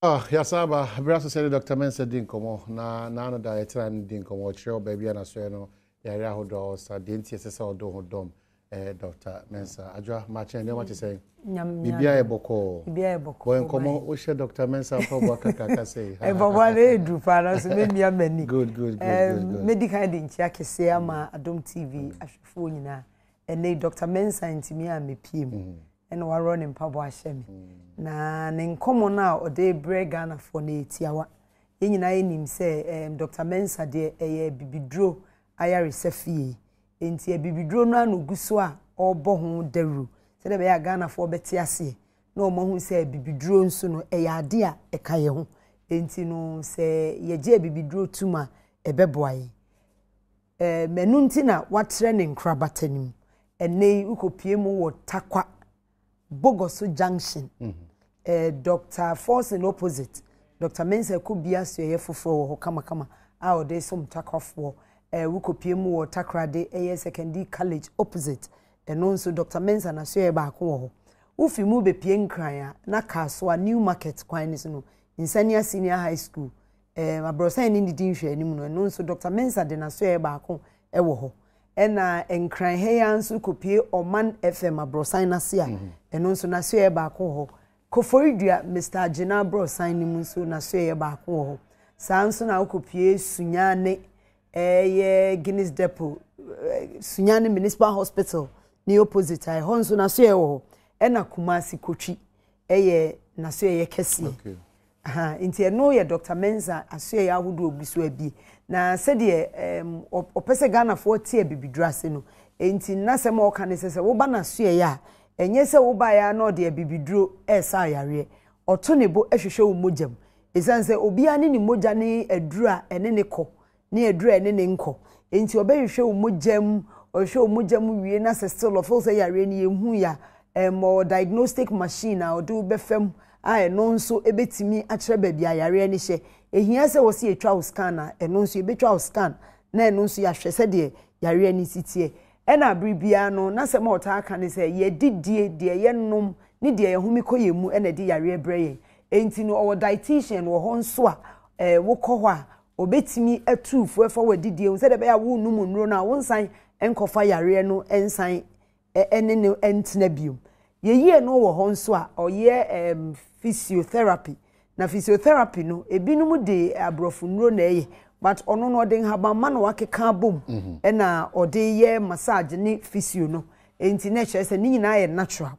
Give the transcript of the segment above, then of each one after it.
Yasaba, Brasso said Dr. Mensa Dinkomo, na dietran Dinkomo, Chiro, baby, and a sueno, Yaho doors, Dinty SSL Dom, Dr. Mensa. Adra, much and what you say? Bibia Boko, when Como, Usha Dr. Mensa, Pobaka say. Everyone do fathers, maybe a many. Good. Medical in Chaki Seama, Adom TV, Ashfuna, and Dr. Mensa and me and me PM. And we're running Pabo Hashem. Na nkomo na ode brega na for na etiawa enyina enim se Dr. Mensa de bibidro ayare sefie enti bibidro no anoguso a obo ho daru se de be ya Ghana for beti ase na o mahu se bibidro nso no ade a ekaye ho enti no se yeje bibidro tuma ebeboaye menu nti na watre ne nkrabatanim ene ukopie mu wo takwa Bogoso Junction. Dr. Force in opposite. Dr. Mensa could be as a for kama out there some takoff war. We could pay more takrade a secondary college opposite. And also Dr. Mensa na swear back war. Ufi mube pien cryer, na castle new market quines no in senior high school. My brother in the dinner anymore. And also Dr. Mensa de na swear back home. Ewo. En cry hands who could pay or man FM abroad na sia. And also na swear back home. Koforidua Mr. Gina bro sign mu so na so ye ba ko ho sanso na okopie Sunyane Guinness Depot Sunyane Municipal Hospital ni opposite ai honso na so ye ho na Kumasi Kotwi na so ye kese aha nti no ye Dr. Mensa aso ye ahodo obiso abi na se de opese Ghana for tie bibidrase no nti na se ma oka ne se wo ba na so ye ya enye se wo ba ya no de bibidro esa yare oto ne bo ehwehwe wo mojam esanse obi ani ni moja ne adura ene ne ko ne adura ene ne nko enti obehwehwe wo mojam ohwe wo mojam wie na se still of say yare ne ehu ya more diagnostic machine a odo befam a eno nso ebetimi akere ba bia yare ne hye ehia se wo se etwa wo scan na eno nso ebetwa wo scan na eno nso ya hwe se de yare ne sitie ena bribia no na se ma ota aka ne se ye didie de ye nom ni de ye humi koyemu ena de yare breye enti no owo dietitian wo ho nso a wo kɔ hɔ a obetimi atufu efa wo didie se de be ya wo num nro na wo nsan enkofa yare no ensan ene ne entena biom ye yie no wo ho nso a oye physiotherapy na physiotherapy no ebinum de abrofo nro na eye but ono no de haba ma no wakeka bom na ode ye massage ni physio no enti na chere se ni nyina ye natural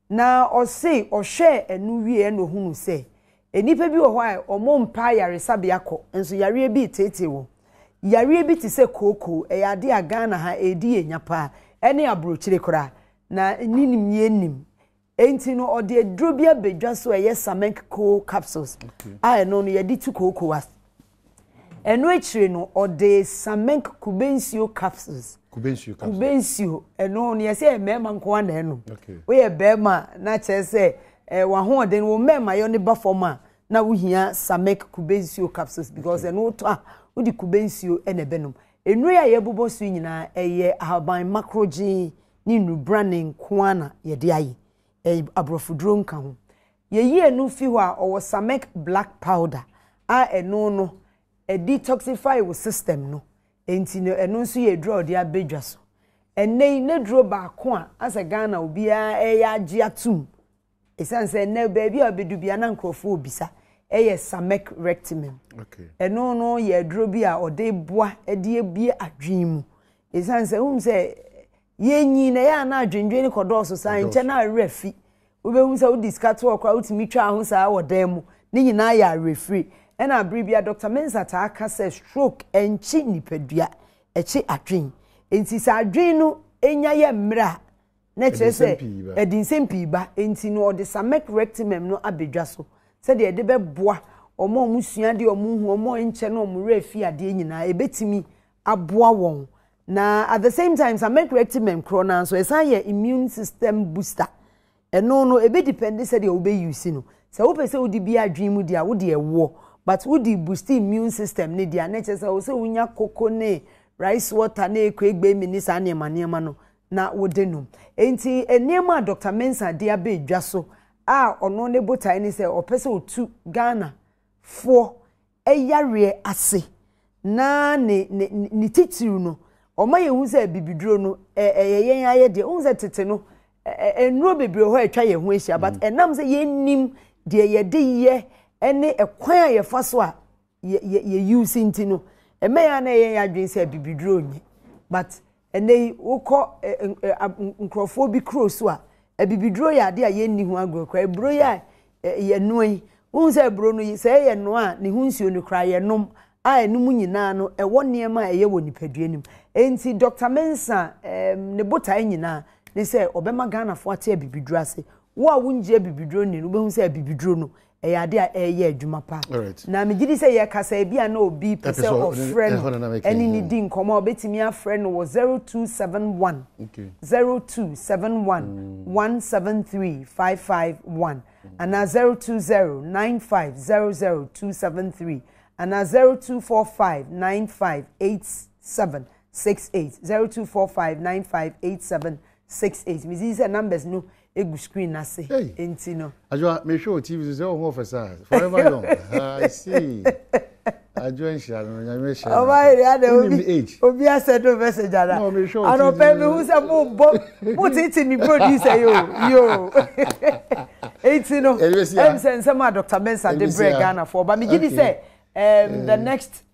na o say o hwe enu wie no hunu se enipa bi wo ho a omo mpa yare sabe akọ enso yare bi tete wo yare bi ti se koko ade a Ghana ha edi enyapa ene abrochire kora na ninim ye nim enti no ode aduro bi abedwa so ye samenk co capsules no ye di tu koko was eno echire no ode samenk kubensio capsules kubensio eno ne yese mema nko ana eno we ye bema na chese wa ho ode no mema yo ne ba forma na wo hia samenk kubensio capsules because eno to wo di kubensio ene benum eno ya ye bobo su nyina eye haban macrogen ni nubranin kwana ye de ayi abrofudro nka ho ye yi enu fi ho a owo samenk black powder eno no a detoxify wo system no enti no eno nso ye draw de abedwa so enne ne draw ba ko a asa Ghana obi a eya agi atum esanse ne baby obedu bia na nkrofo obisa eye samek rectimum eno no ye draw bi a ode boa ede ebie adwin esanse se yenyi na ya na adwendwe ni kodoso san nche na refi obehu se udiscato okwa utimi twa ho sa wodam ni nyina ya refree ena bribia Dr. Mensa ta aka se stroke enchi nipadua echi adwen enti sa adwen no enya ye mra na chese edinsem ba enti no ode samek rectimum no abedwa so se de ede beboa omo musua de omo hu omo enche no omo refi ade nyina ebetimi aboa won na at the same time samek rectimum krona so esa ye immune system booster eno no ebe depend se de obe use no se wo pese odi bia adwen mu dia wo de ewo but would the boost immune system ni dia na chese wo se unya koko ne rice water na ekwegbe minisa na ema no na wodenum enti eniema Dr. Mensa dia be dwa so ono ne botai ni se opese otu Ghana fo eyare ase na ne titiru no oma ye hu se bibiduro no yen aye de hu se tete no enuro bebre ho atwa ye hu ehia but enam se yennim de ye de ye ene ekwan aye fa so a ye use ntino emeya na ye adwen se bibiduro nyi but ene wokọ nkrofo bi cross a bibiduro ya de a yenni hu agro ebro ya ye noyi hu se ebro no se ye no a ne hu nsuo no kra ye nom a enum nyina no ewo niema eye wo nipadua nim enti Dr. Mensa ne botai nyina ne se obema Ghana fo ate bibiduro ase wo a wunje bibiduro ni no be hu se bibiduro no ade a eye adwuma pa na me gidi se ye kasa bia na obi pese of friend eni ni di nkomo obetimi a friend wo 0271 0271 173 551 and 0209500273 and 0245958768 0245958768 me see numbers no egu screen na say enti no Ajwa me show TV say oh officer forever young I see Ajwa nsha no nyame sha oh my god obi said no message ara no me show I don't pay me who say mo titi ni producer yo enti no em say some Dr. Mensa de break Ghana for but me gidi say the next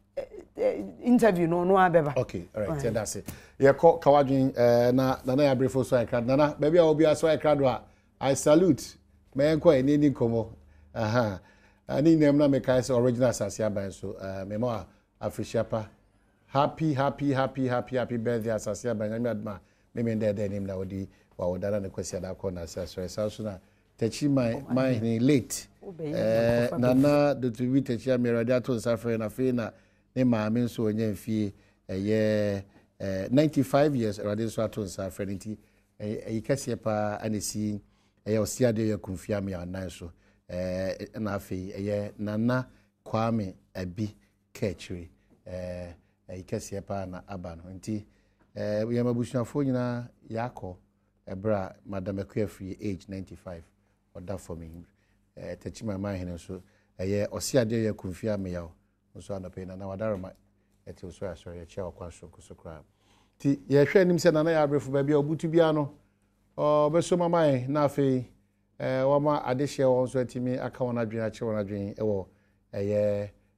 interview no abeba okay all right yeah, that's it ye call kawadwin na ya brefo so I crowd na baby obi aso I crowd I salute me enko eni komo aha ani nem na me kai say original sasia ban so me mo afrishiapa happy birthday asasia ban me adma me de nim na odi wa odara ne kwesi ada ko na so so na techi my late nana do to be techi amerada to safre na fe na ne maame nso onye mfie 95 years already so aton sa friendity kase pa anesi osiade ya kumfia me anan so na afi nana kwame abi kechiri kase pa na aba no nti we mabusuafo nyina yakọ ebra madam Ekwafri age 95 oda for me techima man hin so osiade ya kumfia me yawo so anape na wadaroma eti so asori eche okwa so kra ti ye hwe nim se na ya abrefu ba bia obutu bia no beso mama na afi wama adehye won so atimi aka wona adwen ache wona adwen ewo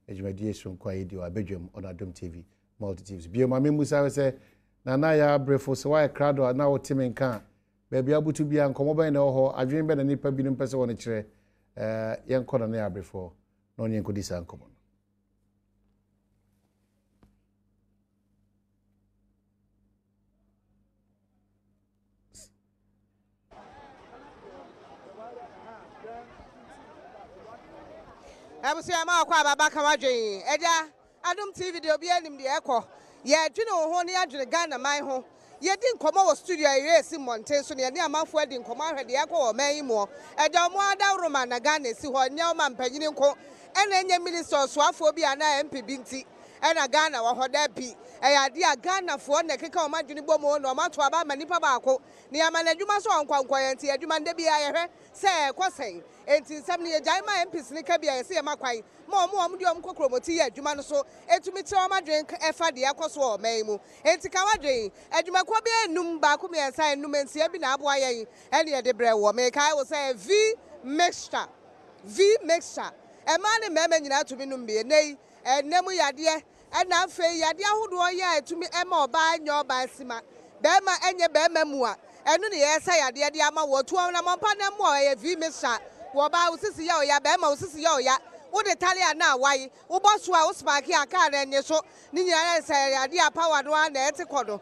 ejumadi esu nkwa yedi wa Badwam on Adom TV multi TVs bio mama musa se na ya abrefu so wa krado na otimi nka ba bia obutu bia nkomo ban na ho adwen be na nipa bi mpese wona kire yenko na ya abrefu no nyenko disa nkomo Abusia ma kwa baba kawadwen eja Adom TV de obi anim de ekọ ye adwene ho ne adwene Ghana man ho ye di nkomo wo studio ire monten so ne amanfo adi nkomo ahwede ekọ wo man yi mo eja mo ada roma na Ghana si ho nya ma mpanyini nko ena enye minister so afo bi ana MP binti ena Ghana wo hoda bi ade a Ghana fo na keka o madwene bomo no mato aba manipa baako ne amanadwuma so nkwankwa ye nti adwuma nde bi ayehwe se kwesen enti nsam ne yejai ma MPs ne ka bia ye se makwan mo de om kokromoti ye adwuma no so etumi tre o madwen efa de akoso o man mu enti ka wadwen adwuma ko bi enum ba ko me ensa enum enti abi na abo ayen ene ye de bre wo me kai wo say V mixture e ma ne mema nyina tumi num bi nei enemu yade ena afa yade ahodo ye etumi ema oba anya oba sima be ma enye be ma mu a enu ne ye sa yade de ama wo to na mompa na mu ye V mixture wo ba usisi ya oya be ma usisi ya oya wo de talia na awai wo boso a wo spark aka na enye so ni nyina sa yade power do na etikodo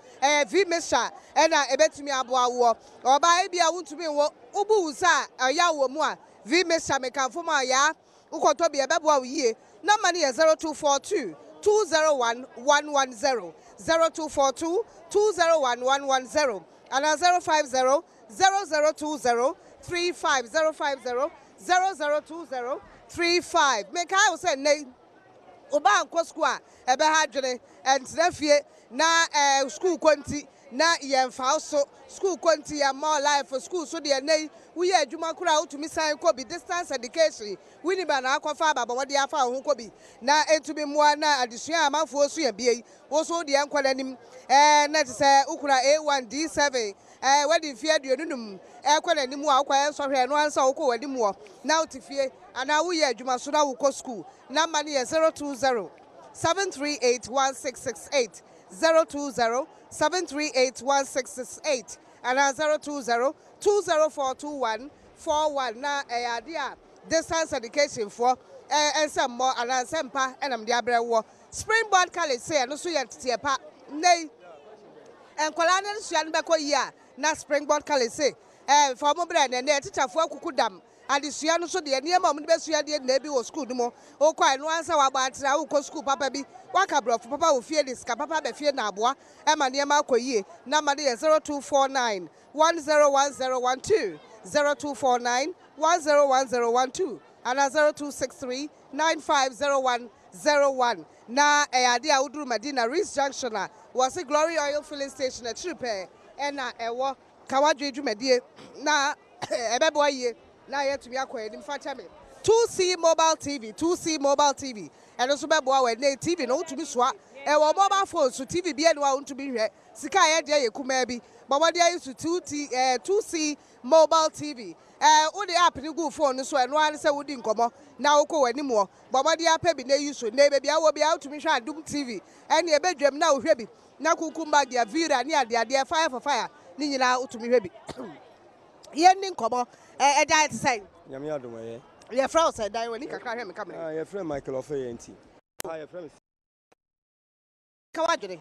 V mixture ena ebetumi abo awo oba e bia wuntumi wo ubu usa oya wo mu a V mixture me kan fo ma ya ukoto bi ebebo a yie number ni 0242 201 110 0242 201 110 and 050 0020 35 050 0020 35 make I say nay oba anko school a ebe ha dwene entrafie na school kwanti na yɛmfa so school konti ya more life for school so de nei we ye adwuma kura utumi sign ko bi distance education we ni ba na akɔfa baba wode afa ho ko bi na entumi moa na adesua amanfo so ya bie wo so de enkwala nim na te sɛ ukura A1 D7 wadi fie aduonunum kwala nim a akwa ensohwe no ansa wo ko wadi mo na utifie ana wo ye adwuma so na wo ko school number ne 020 7381668 020-738-1668 and 020-204-2141 na idea distance education for and some more and some pa and I'm the abrewo Springboard College say no so yet pa nay and Kolana Shan Beko ya na Springboard College say for mo brand and teacher for kukudam and the Siano so the near mom best year maybe was school no o quite no answer about school papa be waka bro papa will fear this papa be fear na boa e ma near ma koye number 0249 101012 0249 101012 and 0263 950101 na ade a uduru Medina Reese Junction was a Glory Oil filling station a trip and na ewo kawadwe dwumadie na ebebo aye na yet me akwa edim fa chame 2C mobile TV and also be boa we TV no to be soa e wo mobile phone so TV bia no wa to be hwe sika ye de ye kuma bi but what dey to 2C mobile TV wo the app ni go phone so no an se wo di nkomo na wo ko wani mo but what dey app bi na use so na be bia wo bia to me hwe Adom TV and ye bedwam na wo hwe bi na kukumba dia vira ni ade fire for fire ni nyina wo to me hwe bi ye ni nkomo Eja say Nyame Adom ye. Your friend said I when you kakra hwe me camera. Your friend Michael Ofeye nti. Your friend Kawadre.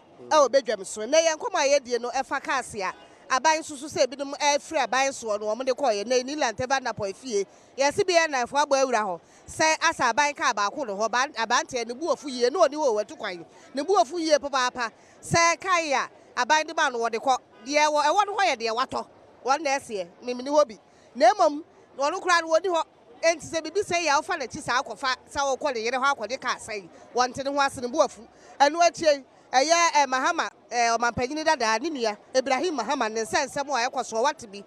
Bedwam so na ye nkoma ye die no efa kaase a aban susu se bidum free aban so no omo de call ye na ni lanteba na poifie. Ye se bia na afo agba awura ho. Se asa aban ka ba ko no ho ba abante ne bu ofu yie no oni wo wetu kwan. Ne bu ofu yie papa. Se kai a aban de ba no wo de ko. De e wo no ho ye de wato. Won na ese mimini hobi. Na emom wono kura no wodi ho enti se bibi se ya ofa na chi sa akofa sa wo kɔ le yere ho akɔde ka sai wonte ne ho ase ne buafu enu atie eye mahama omampanyini dada ne nua Ibrahim Mahama ne sensem a yɛkɔso wate bi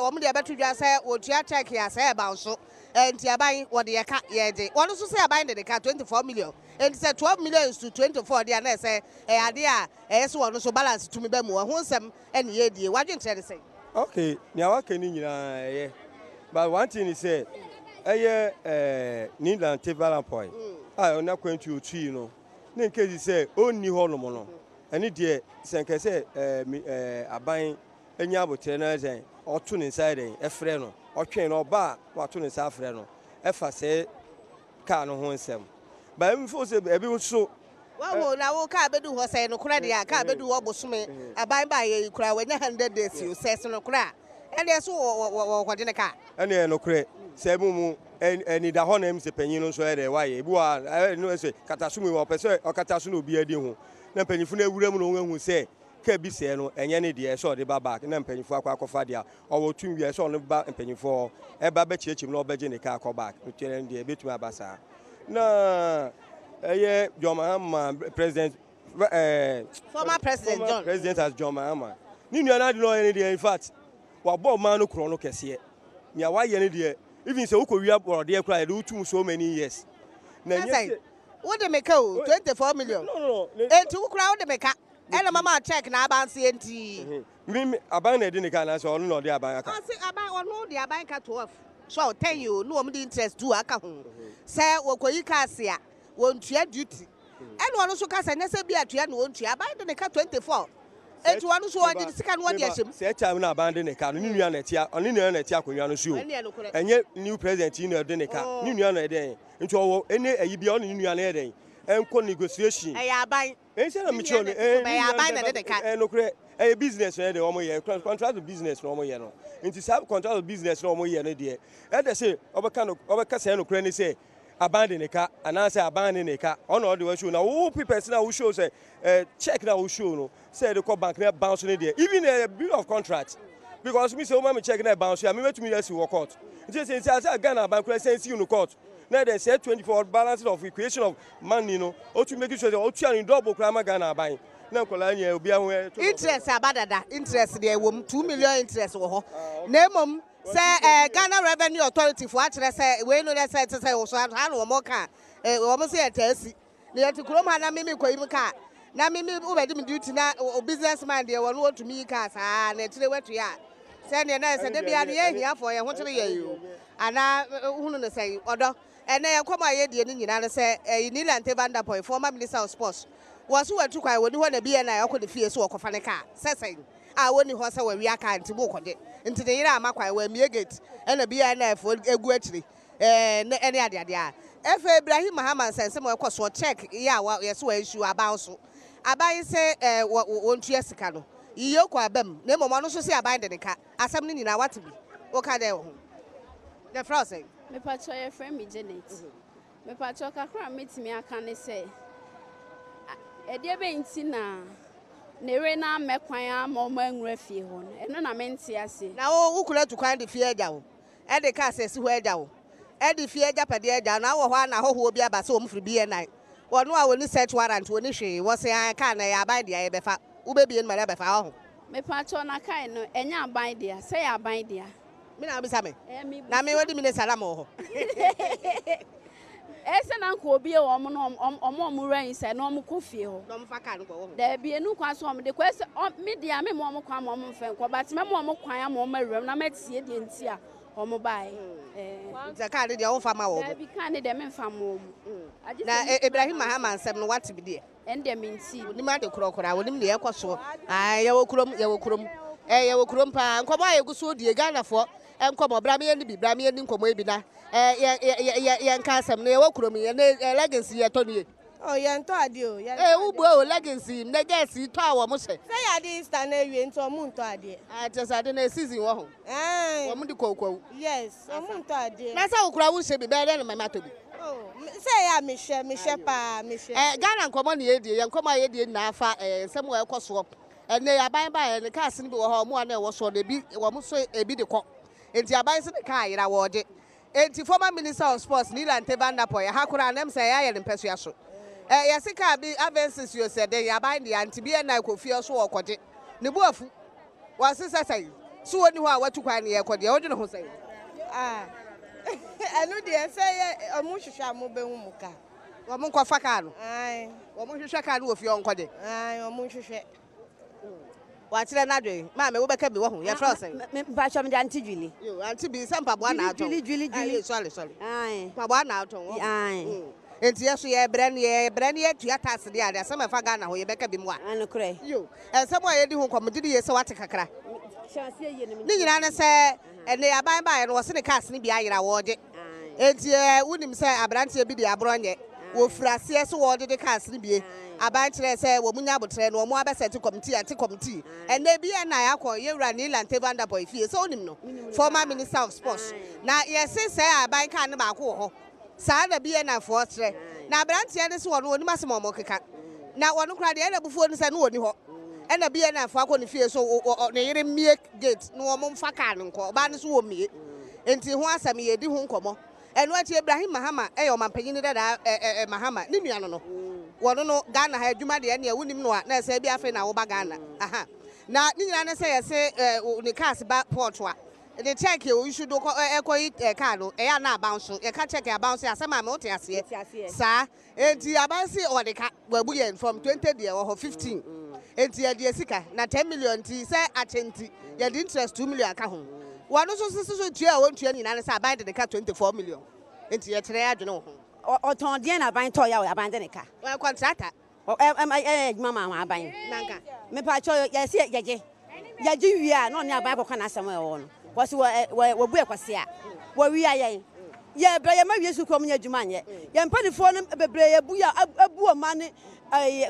wo mo de beto dwa sɛ wotua check ya sɛ ba nso enti aban wo de yɛka yɛde wono so sɛ aban de ka 24 million enti sɛ 12 million to 24 de na sɛ ade a ɛyɛ so wono so balance tumi ba mu ho nsɛm ɛne yɛdie wadwenkyerɛ de sɛ okay, niawa kani nyina ye. But one thing is say need and table point. I na kwentu otu no. Na nke di say onni ho no mo no. Ani de senke say aban anya abotre na zen otu ne inside den efre no. Otwen no ba wato ne sa afre no. Efa say ka no ho nsem. Ba em fo say ebi so Wow, na wo ka bedu ho say no kura de ka bedu wo bosome aban ba ye kura we nya 100 days you say no kura ene so wo kwade ne ka ene no kura say mu eni da ho na em se panyin no so e de wa ye ebu a no say katasumu wo pese o katasu no obi adi ho na panyinfu na ewura mu no hu say ka bi se no enye ne de so de ba back na panyinfu akwa de a o wo tun wi so no ba panyinfu e ba ba chiechim na obaje ne ka akọ back no tere de betu abasa na John Mahama president former president John president as John Mahama ni nua na de no any dey in fact wa ball man no kro no kese nia wa ye ne dey even say ukowia borode e kra dey utum so many years na nye what dey make o 24 million no enti ukra what dey make e na mama check na abanse enti mi aban na dey ne ka na so ono no dey aban aka say aban ono dey aban ka 12 so 10 you no am dey interest do aka ho say wokoyi ka se a wontua duty ene wono so kasa nyese bi atua na wontua aban de ne ka 24 enti wono so wadi sika no wadi ahyem se cha na aban de ne ka no ni nua na tia oni nua na tia akonwa no so enye new president ni de ne ka ni nua na eden enti owo ene ayi bi oni nua na eden enko negotiation aban ense na micho no aban na de ka no kre business na de omo ye contract business na omo ye no enti sab contract business na omo ye no de e de say obeka say no kre ni say abandon the car and I say abandon the car on all the way show now who people now show say check now who show no say the call bank net bounce in there even a bill of contract because me say me check net bounce I me to me let's work out just say I Ghana bank say see you no court now they say 24 balance of equation of money no or to make sure that o two and double crime Ghana buy na nkola nya obi aho interest abadada interest dey wo 2 million interest wo ho na emom say Ghana Revenue Authority for akere say we no dey say wo so ha no mo ka wo mo say etasi na yeti krom ha na mimi koyim ka na mimi ubedi mi duty na businessman dey wo no to me ka sa na tire wetu ya say na say de bia na ye hia for ye ho tire ye yo ana hunu no say odo ene ye koma ye die ni nyina no say Nilante Vanderpool former minister of sports was who to kwai woni ho na bia na yakọ de fie so okofa ne ka sesen a woni ho say we aka anti bo kode nti de yira amakwai we mie gate ena bia na efo egu atiri ene ade a efe Ibrahim Muhammad sense mo ekoso check ya yeso issue aban so aban say wontu asika no iye ko abam na mo no so say aban de ka asem ni nyina wate bi wo ka de ho the frost say me pacho your friend me Janet me pacho kakra metimi aka ne say ede be nti na nere na mekwan ama mo anwura fie ho no eno na mente ase na wo ukura tu kwan de fie agya wo e de ka asesi ho agya wo e de fie agya pade agya na wo ho na ho obi aba se wo mfiri bie nan wono a woni search warrant woni hwe wo se an ka na ya aban de ya befa wo be bie ma befa ho me pacho na kai no enya aban de say ya aban de me na bisa me na me wadi me ne salam ho ese na nko obi e omo no omo ran say no omo kofie ho no mfa ka no go da bie nu kwa so omo de kwese me dia me mo omo kwa mo omo mfa nko but me mo omo kwan am omo awram na matie de nti a omo bai za ka de wo fa ma wo da bi ka ne de me mfa mo na Ibrahim Muhammad nsem no what bi de ende me nti ni ma de krokora woni me ekoso ye wo kurom ye wo kurom pa nko ba ye guso die Ghana fo enkomo bra me ni bi bra me ni nkomo ebi na ye nka asem na ye wo kurom ye legacy ye to nie ye nto ade o ugbo o legacy na gesi to awo mo se say ya dey Easter na ewie nto mo nto ade atesade na season wo ho wo mo di kokwo yes mo nto ade na sa okura wo se bi be de na mama to bi say ya me share pa me share Ghana nkomo na ye die ye nkomo ye die na afa nsem wo ekoso ene aban ba ne ka asene bi wo ho mo na wo so na bi wo mo so ebi de ko enti aban se ka ayira wo de enti former minister of sports Nilante Vanderpool ha kura nem say ya ye mpesua so yasika bi avensis yo said dey aban de anti bi na kofie so okoje ne bu afu wasisa sai so woni ho a watu kwan ne ekode o de ne ho sai anu de say omu hwehwa mo be hu muka wo mo nkofa ka no wo mo hwehwa ka no ofie onkode omu hwehwe wa kire na dwe ma me wo beka bi wo ho ye fra sai me ba cho me de anti Julie yo anti bi sampa bo na ato Julie sorry pa bo na ato enti yeso ye brand ye tuata de ade asem fa Ghana ho ye beka bi mu a anu kure yo asem a ye di ho komodi ye se wate kakra chance ye ne ni nyina ne se ene aban ba ye no se ne cars ne bi ayira wo de enti unim se abrante bi de abronye wo frase se wo de cars ne bi aban kire se wo munya abotre no mo abeseti committee ene bi na yakọ ye wura Nilante Vanderpool fie so onim no former minister of sports na ye se aban ka ne ba ko ho saa na bi na fortre na abrante ne se wo no onim asem o mo keka na wo no kra de na bufuo no se no oni ho ena bi na afọ akọ ne fie so ne yere mie gate no wo mo mfa ka ne nko ba ne so wo mie enti ho asem ye di ho nkomo eno ati Ibrahim Muhammad yo mampanyin da Muhammad ni nua no wono no Ghana ha adwuma de ne wonim no na se bi afi na wo ba Ghana aha na ni nyina ne se ye se ne cars ba port wa the check you should do car no ya na bounce you can check your bounce asema me wote ase sa enti abansi o de ka babu ye from 20 there or 15 enti ya de sika na 10 million ti se atenti ya de interest 2 million aka ho wano so tua won tua nyina ne se aban de ka 24 million enti ya kire adwene ho oton de na aban to ya aban de ka contractor mama ma aban nanka me pa cho ya se yaje wi a no ne aban ko kana asem e wo no wasi wo bu ekwase a wo wi ayen ye bra ye ma wi su kom nya djuma anye ye mpanifo no bebre ye bu ya abu o ma ne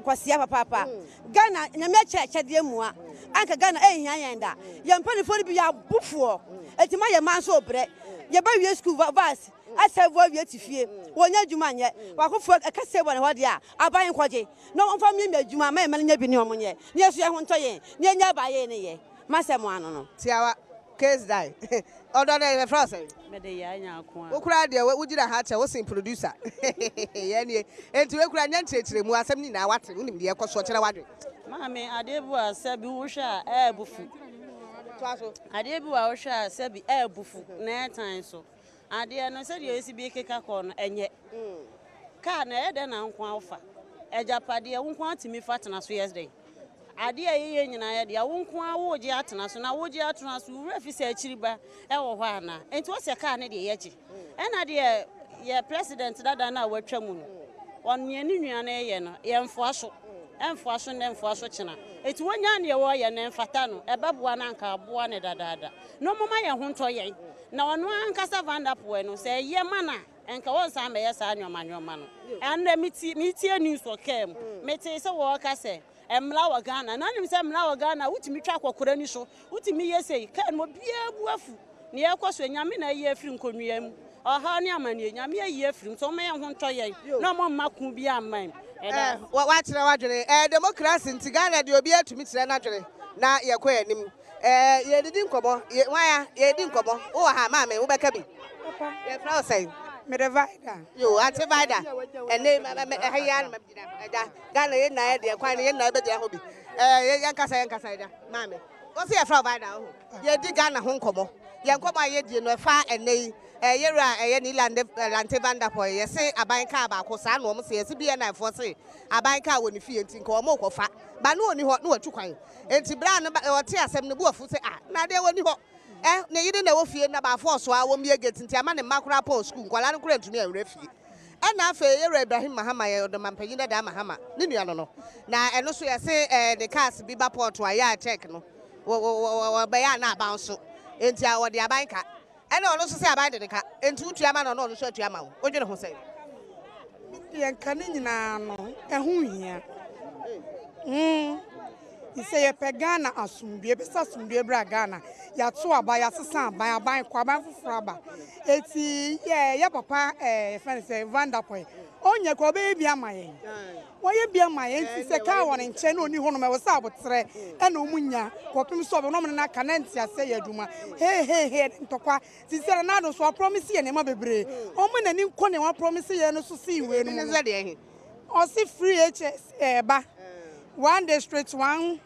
kwase a papa Ghana nya me cheche de mu a anka Ghana ehia yen da ye mpanifo no bi ya bufo etima ye man so bre ye ba wi school vas asevo wi atifie wo nya djuma anye wakofo akase bo ne ho de a aban koje no mfa me djuma ma me nya bi ne omonye ne yesu ye ho ntoye ne nya ba ye ne ye masemo ano no tiawa case die odo na France me de ya nya akwa wo kura de wo gira ha che wo sin producer ye ne enti we kura nya nchechire mu asem ni na wate unim de ekoso kire wadwe Mami, adebu a sebi wusha ebufu. Adebu a wusha sebi ebufu na etan so. Ade no se de esi bi keka ko no enye. Ka na ede na nkwa ofa. Ejapade wonkwa atimi fatena so yesterday. Ade ye nyina ye de wonkwa wo je atena so na wo je atena so wura fi se akiriba e wo hɔ ana. Enti wo se ka ne de ye gye. Ena de ye president dada na watwa mu no. Onye ni nua na ye no ye mfoaso. Emfoaso ne mfoaso kyena. Enti wonya ne ye wo ye ne mfata no ebeboa na nka aboa ne dadaada. No moma ye ho nto ye. Na ono ankasa vandapo no se ye mana enka won sa me yesa anwoma no ande miti news o kem meti se wo ka se emla wa Ghana na nim se emla wa Ghana utimi twa akokora ni so utimi yesei ka no bia buafu ne yekoso nyame na ye afiri nkonua mu aha ne amane nyame ye afiri so me ye ho nto ye na mo maku bia amman wa kire wa dwere democracy nti Ghana de obi atumi kire na dwere na ye kɔ anim ye didi nkomo waya ye didi nkomo wo ha ma me wo beka bi ye fra say Me divide. Yo, anti-vida. And name Hayan Mabida. Ghana, ye na de kwan ye na be de hobi. Yankasa, mammy. What's your from Vida? Ye dig Ghana home como. Yankoma ye di no far and nay. Yera any land Lantivanda for ye say a bank car about Cosan, almost yes, be an I foresee. A bank car when you feel think or more fat. But no one no to cry. And to brand or tear some the wolf say, ah, now they won't go. Na you didn't know fear about force, so I won't be getting Tiaman and Macra Post School, while I'm going to near refuge. And now for Ibrahim Mahama or the Mampagina Damahama, Niniano. Now, and also I say the cast be baport to a yard check no. Bayana bounce into our dear banker. And also say about the car, and 2 Tiaman or no shirt Yamau. What do you say? Yankanina, and who here? You say a pagana asum be besasum be bragana. Yatua by a son by a bank quaban for fraba. It's ya papa, friend say Vandapoy. On your baby, am I? Why you be my aunt? Say Cowan and Chen only home I was about tre and Omunya, Quapim so nomina canentia say a duma. Hey, Toqua, Ciceranado, so I promise you and Mabebre. Omen and in Connie, I promise you and also see when is ready. Or see free HS, ba. One day straight one.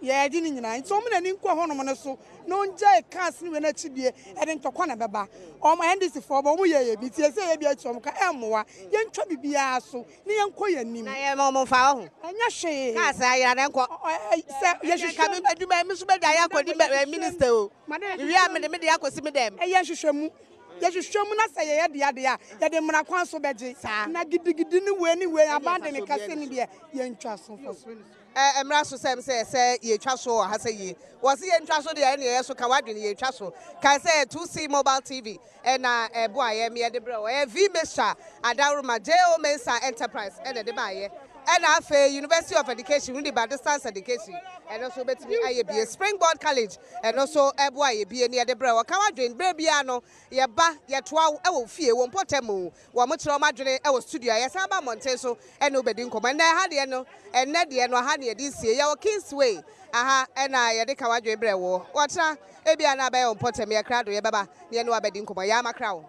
Yeah, didn't you? So many inquire so no jay can't see when it's be and then to corner baba. All my end is for Bomuya, BTS, be at some Kamoa, young chubby be so, near Koya Nim. I am almost found. And yes, she has I yes, come to my Miss Medaya, Minister. Madame, you are the media, could see them. A yes, you show me. Yes, you show me not say the idea that the Monaco so bad. Now get the anyway, abandon a casino, young trust for swing. Emraso say ye traso has a ye. Was he in traso the any so kawadin ye traso? Can say 2C mobile TV and a boy, me at the bro, a V Mesha, a Daruma J.O. Mensa Enterprise, and a debaye. And after University of Education, really by distance education, and also bet me I be a Springboard College, and also a boy be near the bro. Kawadin, Brebiano, ya ba, ya 12, I will fear one potemo, one much madre, I was studio, yes, about Monteso, and nobody come. And I had the no, and Nadia no honey this year, your king's way. Aha, and I had the Kawadre brewo. What's a Ebiana by on Potemia crowd, ya baba, near no bedding come, Yama crown.